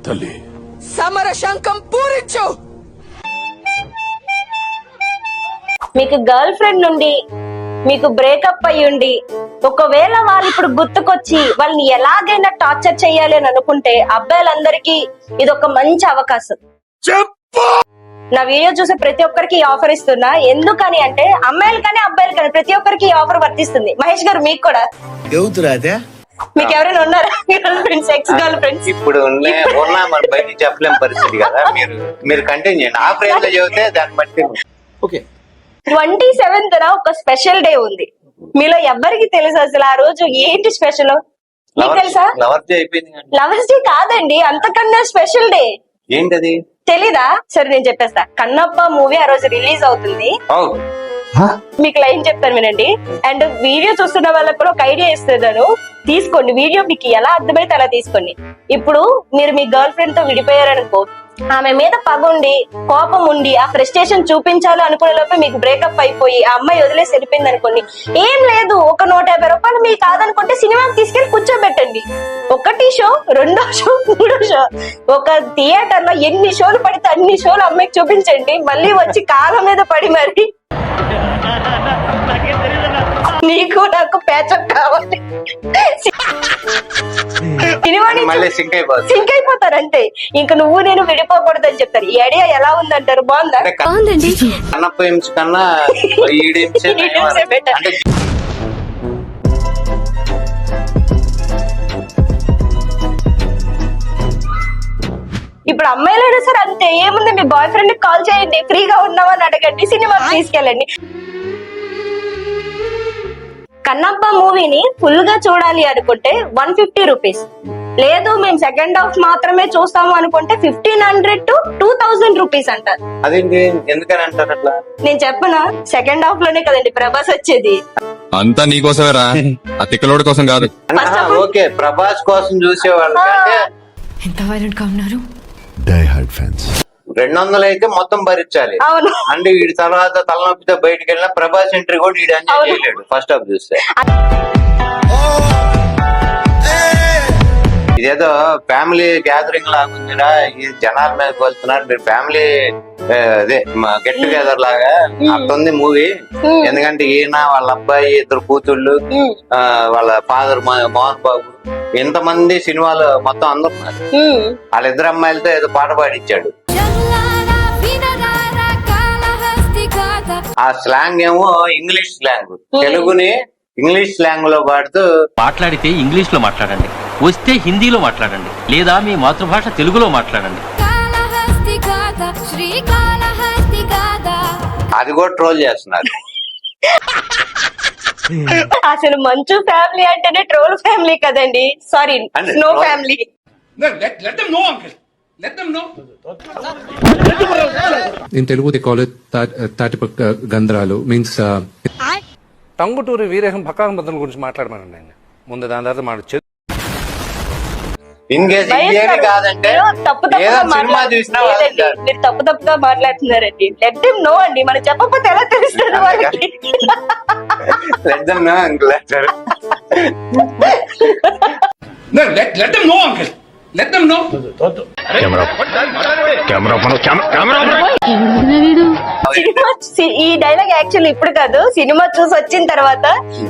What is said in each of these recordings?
తల్లి సమర శంఖం పూరించు. మీకు గర్ల్ ఫ్రెండ్ నుండి మీకు బ్రేకప్ అయ్యుండి ఒకవేళ వాళ్ళు ఇప్పుడు గుర్తుకొచ్చి వాళ్ళని ఎలాగైనా టార్చర్ చేయాలి అని అనుకుంటే అబ్బాయిలందరికీ ఇది ఒక మంచి అవకాశం. నా వీడియో చూసే ప్రతి ఒక్కరికి ఈ ఆఫర్ ఇస్తున్నా. ఎందుకని అంటే అమ్మాయిలు కానీ అబ్బాయిలు కానీ ప్రతి ఒక్కరికి ఈ ఆఫర్ వర్తిస్తుంది. మహేష్ గారు మీకు కూడా మీకు ఎవరైనా ఉన్నారా girl friends, ex girl friends? ఇప్పుడు ఉన్నా మరి బయట చెప్పలేం పరిస్థితి కదా. మీరు కంటిన్యూ చేయండి. ఆ ఫ్రేమ్ లో చెబితే దాన్ని బట్టి ఓకే. 27th ఒక స్పెషల్ డే ఉంది. మీలో ఎవరికి తెలుసు అసలు ఆ రోజు ఏంటి స్పెషల్? మీకు తెలుసా? లవర్స్ డే అయిపోయింది. లవర్స్ డే కాదండి, అంతకన్నా స్పెషల్ డే. ఏంటది తెలీదా? సరే నేను చెప్పేస్తా. కన్నప్ప మూవీ ఆ రోజు రిలీజ్ అవుతుంది. మీకు లైన్ చెప్తాను వినండి. అండ్ వీడియో చూస్తున్న వాళ్ళకి కూడా ఒక ఐడియా ఇస్తున్నాను, తీసుకోండి. వీడియో మీకు ఎలా అర్థమైతే అలా తీసుకోండి. ఇప్పుడు మీరు మీ గర్ల్ ఫ్రెండ్ తో విడిపోయారనుకో, ఆమె మీద పగుండి కోపం ఉండి ఆ ఫ్రస్ట్రేషన్ చూపించాలి అనుకునే లోపే మీకు బ్రేకప్ అయిపోయి ఆ అమ్మాయి వదిలేసి వెళ్ళిపోయింది అనుకోండి, ఏం లేదు ఒక 150 రూపాయలు మీకు కాదనుకుంటే సినిమాకి తీసుకెళ్లి కూర్చోబెట్టండి. ఒకటి షో, రెండో షో, మూడో షో, ఒక థియేటర్ లో ఎన్ని షోలు పడితే అన్ని షోలు అమ్మాయికి చూపించండి. మళ్ళీ వచ్చి కాళ్ళ మీద పడి మరి నీకు నాకు ప్యాచప్ కావాలి సింక్ అయిపోతారంటే ఇంకా నువ్వు నేను విడిపోకూడదు అని చెప్తారు. ఈ ఐడియా ఎలా ఉందంటారు? బాగుందా? బాగుందండి. కన్నా ఇప్పుడు అమ్మాయిలైనా సరే అంతే. ఏముంది, మీ బాయ్ ఫ్రెండ్ కాల్ చేయండి, ఫ్రీగా ఉన్నామని అడగండి, సినిమాకి తీసుకెళ్ళండి. కన్నప్ప మూవీని ఫుల్ గా చూడాలి అనుకుంటే 150 రూపీస్. లేదు మేము సెకండ్ హాఫ్ మాత్రమే చూస్తాము అనుకుంటే 1500 to 2000 రూపీస్ అంటారు. అదేంటి, ఎందుకని అంటారు అట్లా? నేను చెప్పనా, సెకండ్ హాఫ్ లోనే కదండి ప్రభాస్ వచ్చేది. అంతా నీకోసమేరా, ఆ తిక్కలోడి కోసం కాదు. ఓకే, ప్రభాస్ కోసం చూసేవాళ్ళు ఎంత వైలెంట్ గా ఉన్నారు. డై హార్డ్ ఫ్యాన్స్ 200 అయితే మొత్తం భరించాలి. అవును. అంటే వీడి తర్వాత తలనొప్పితో బయటకు వెళ్ళిన ప్రభాస్ ఎంట్రీ కూడా వీడు ఎంజాయ్ చేయలేడు ఫస్ట్ హాఫ్ చూస్తే. ఇదేదో ఫ్యామిలీ గ్యాదరింగ్ లాగా ఉందిరా, ఈ జనాల మీద కోలుతున్నారు. మీరు ఫ్యామిలీ అదే గెట్ టుగెదర్ లాగా అట్టుంది మూవీ. ఎందుకంటే ఈయన వాళ్ళ అబ్బాయి, 2 కూతుళ్ళు, వాళ్ళ ఫాదర్ మోహన్ బాబు, ఇంతమంది సినిమాలు మొత్తం అందరు ఉన్నారు. వాళ్ళిద్దరు అమ్మాయిలతో ఏదో పాట పాడిచ్చాడు. ఆ స్లాంగ్ ఏమో ఇంగ్లీష్ స్లాంగ్, తెలుగుని ఇంగ్లీష్ స్లాంగ్ లో పాడుతూ, మాట్లాడితే ఇంగ్లీష్ లో మాట్లాడండి, వస్తే హిందీలో మాట్లాడండి, లేదా మీ మాతృభాష తెలుగులో మాట్లాడండి. అది కూడా ట్రోల్ చేస్తున్నారు. అసలు మంచు ఫ్యామిలీ అంటేనే ట్రోల్ ఫ్యామిలీ కదండి. Sorry, snow family. In Telugu they call it Tatipakka Gandralu, means Tanguturi వీరేహం పక్కాం బద్దల గురించి మాట్లాడమనండి ఆయన ముందు. దాని తర్వాత మాట కాదంటే మీరు తప్పుగా మాట్లాడుతున్నారండి. లెట్ దెమ్ నో అండి, మనం చెప్పకపోతే ఎలా తెలుస్తుంది వాళ్ళకి? ఈ డైలాగ్ యాక్చువల్లీ ఇప్పుడు కాదు, సినిమా చూసి వచ్చిన తర్వాత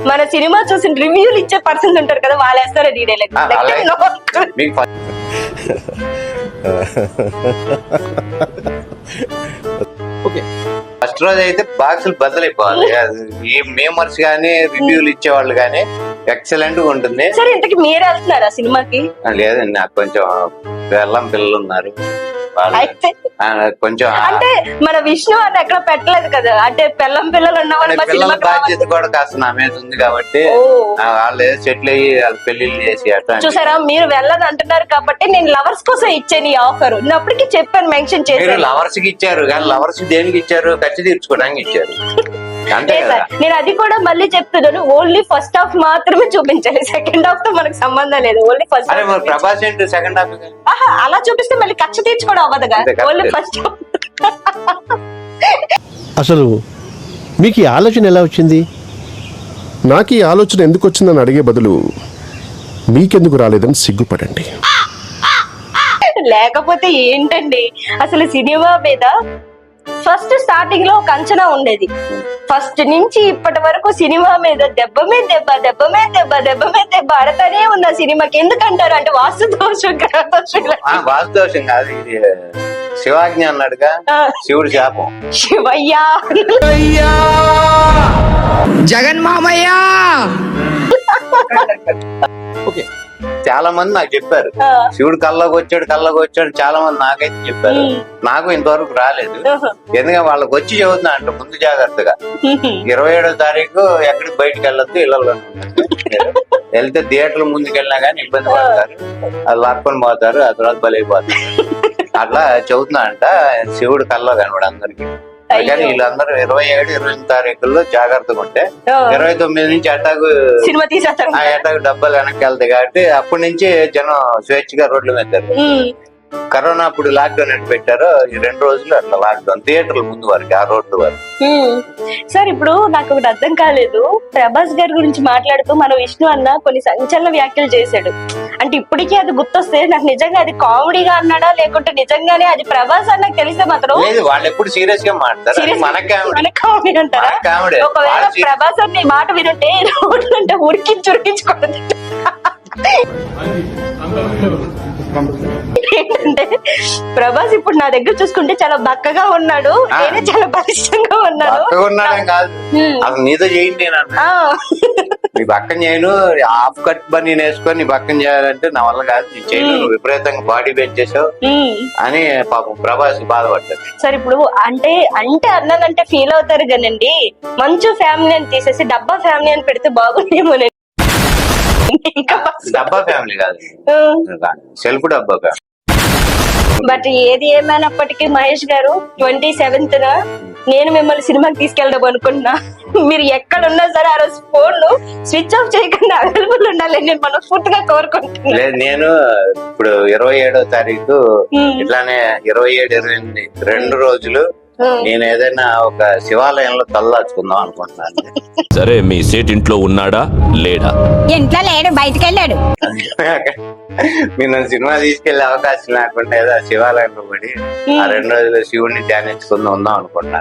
మన సినిమా చూసి రివ్యూలు ఇచ్చే పర్సన్స్ ఉంటారు కదా, వాళ్ళు వేస్తారు ఈ డైలాగ్. ఫస్ట్ రోజు అయితే బాక్సులు బద్దలైపోవాలి. ఈ మేమర్స్ గానీ రివ్యూలు ఇచ్చేవాళ్ళు గానీ ఎక్సలెంట్ గా ఉంటుంది. సరే, ఇంతకీ మీరు వెళ్తున్నారా సినిమాకి? లేదండి, నాకు కొంచెం వెళ్ళం పిల్లలు ఉన్నారు. కొంచెం అంటే మన విష్ణు అని ఎక్కడ పెట్టలేదు కదా, అంటే పిల్లం పిల్లలు పిల్లల బాధ్యత కూడా కాస్త నా మీద ఉంది కాబట్టి వాళ్ళు సెటిల్ అయ్యి వాళ్ళు పెళ్లిళ్ళు చేసి అట్లా. చూసారా, మీరు వెళ్ళని అంటున్నారు కాబట్టి నేను లవర్స్ కోసం ఇచ్చాను ఈ ఆఫర్. అప్పటికి చెప్పాను, మెన్షన్ చేశాను. లవర్స్ కి ఇచ్చారు కానీ లవర్స్ దేనికి ఇచ్చారు? ఖర్చు తీర్చుకోవడానికి ఇచ్చారు. నేను అది కూడా మళ్ళీ చెప్తున్నాను, ఓన్లీ ఫస్ట్ హాఫ్ మాత్రమే చూపించాలి, సెకండ్ హాఫ్ తో మనకు సంబంధం లేదు. Only first. ప్రభాస్ ఏంటి సెకండ్ హాఫ్? అలా చూపిస్తే మళ్ళీ కక్ష తీర్చుకోవడం అవ్వదుగా, ఓన్లీ ఫస్ట్ హాఫ్. అసలు మీకు ఈ ఆలోచన ఎలా వచ్చింది? నాకు ఈ ఆలోచన ఎందుకు వచ్చిందని అడిగే బదులు మీకెందుకు రాలేదని సిగ్గుపడండి. లేకపోతే ఏంటండి అసలు సినిమా మీద ఫస్ట్ స్టార్టింగ్ లో ఒక అంచనా ఉండేది. ఫస్ట్ నుంచి ఇప్పటి వరకు సినిమా మీద దెబ్బ మీద దెబ్బ, దెబ్బ మీద దెబ్బ, దెబ్బ మీద దెబ్బ ఆడతానే ఉన్న సినిమాకి ఎందుకంటారు అంటే వాస్తు దోషం, గ్రహ దోషం. వాస్తవం కాదు, ఇది శివాజ్ఞ అన్నాడుగా, శివుడి శాపం. శివయ్యా జగన్ మామయ్య ఓకే, చాలా మంది నాకు చెప్పారు శివుడు కల్లోకి వచ్చాడు చాలా మంది నాకైతే చెప్పారు. నాకు ఇంతవరకు రాలేదు, ఎందుకంటే వాళ్ళకి వచ్చి చెబుతున్నా అంట ముందు జాగ్రత్తగా 27వ తారీఖు ఎక్కడికి బయటకు వెళ్ళొద్దు, ఇళ్లలో వెళ్తే థియేటర్ల ముందుకు వెళ్ళినా గానీ ఇబ్బంది పడతారు, అది లాక్కొని పోతారు, ఆ తర్వాత బలైపోతారు. అట్లా చెబుతున్నా అంట శివుడు కల్లో కనబడు అందరికి. కానీ వీళ్ళందరూ 27, 28 తారీఖుల్లో జాగ్రత్తగా ఉంటే 29 నుంచి అటాకు సినిమా తీసేస్తారు, ఆ అటాకు డబ్బాలు వెనక్కి వెళ్తాయి. కాబట్టి అప్పటి నుంచి జనం స్వేచ్ఛగా రోడ్ల మీద. కరోనా అప్పుడు లాక్డౌన్ ఎట్టు పెట్టారో ఈ 2 రోజులు అట్లా లాక్డౌన్, థియేటర్ల ముందు వరకు, ఆ రోడ్డు వరకు. సార్ ఇప్పుడు నాకు ఒకటి అర్థం కాలేదు, ప్రభాస్ గారి గురించి మాట్లాడుతూ మన విష్ణు అన్న కొన్ని సంచలన వ్యాఖ్యలు చేశాడు. అంటే ఇప్పటికీ అది గుర్తొస్తే నాకు నిజంగా అది కామెడీగా అన్నాడా లేకుంటే నిజంగానే అది ప్రభాస్ అన్నకు తెలిస్తే మాత్రం లేదు, వాళ్ళు ఎప్పుడు సీరియస్ గా మాట్లాడతారు, మన కామెడీ అంటారా? ఒకవేళ ప్రభాస్ అన్న ఈ మాట వినుంటే రోడ్లు అంటే ఉరికించుకోవడం ఏంటంటే ప్రభాస్ ఇప్పుడు నా దగ్గర చూసుకుంటే చాలా బక్కగా ఉన్నాడు, నేనే చాలా బలిష్టంగా ఉన్నాను. కాదు అసలు నీతో చేయండి నేను నీ పక్కన చేయను, హాఫ్ కట్ బన్నీ వేసుకొని నీ పక్కన చేయాలంటే నా వల్ల కాదు, నీ చేయను, నువ్వు విపరీతంగా బాడీ పెంచేసావు అని పాపం ప్రభాస్ బాధపడ్డాడు. సరే ఇప్పుడు అంటే అన్నానంటే ఫీల్ అవుతారు కానండి, మంచు ఫ్యామిలీ అని తీసేసి డబ్బా ఫ్యామిలీ అని పెడితే బాగుండేమోనండి. డబ్బా ఫ్యామిలీ కాదు, సెల్ఫ్ డబ్బా ఫ్యామిలీ. బట్ ఏది ఏమైనప్పటికీ మహేష్ గారు 27th నేను మిమ్మల్ని సినిమాకి తీసుకెళ్దాం అనుకుంటున్నా. మీరు ఎక్కడున్నా సరే ఆ రోజు ఫోన్ స్విచ్ ఆఫ్ చేయకుండా అవైలబుల్ ఉండాలని నేను మనస్ఫూర్తిగా కోరుకుంటున్నాను. లేదు, నేను ఇప్పుడు 27వ తారీఖు ఇట్లానే 27, 28 2 రోజులు నేను ఏదైనా ఒక శివాలయంలో తలదాచుకుందాం అనుకుంటున్నాను. సరే, మీ సేట్ ఇంట్లో ఉన్నాడా లేడా? ఇంట్లో లేడు, బయటకు వెళ్ళాడు. మీరు నన్ను సినిమా తీసుకెళ్లే అవకాశం లేకుండా ఏదో శివాలయంలో పడి ఆ 2 రోజులు శివుడిని ధ్యానించుకుందాం అనుకుంటున్నాను.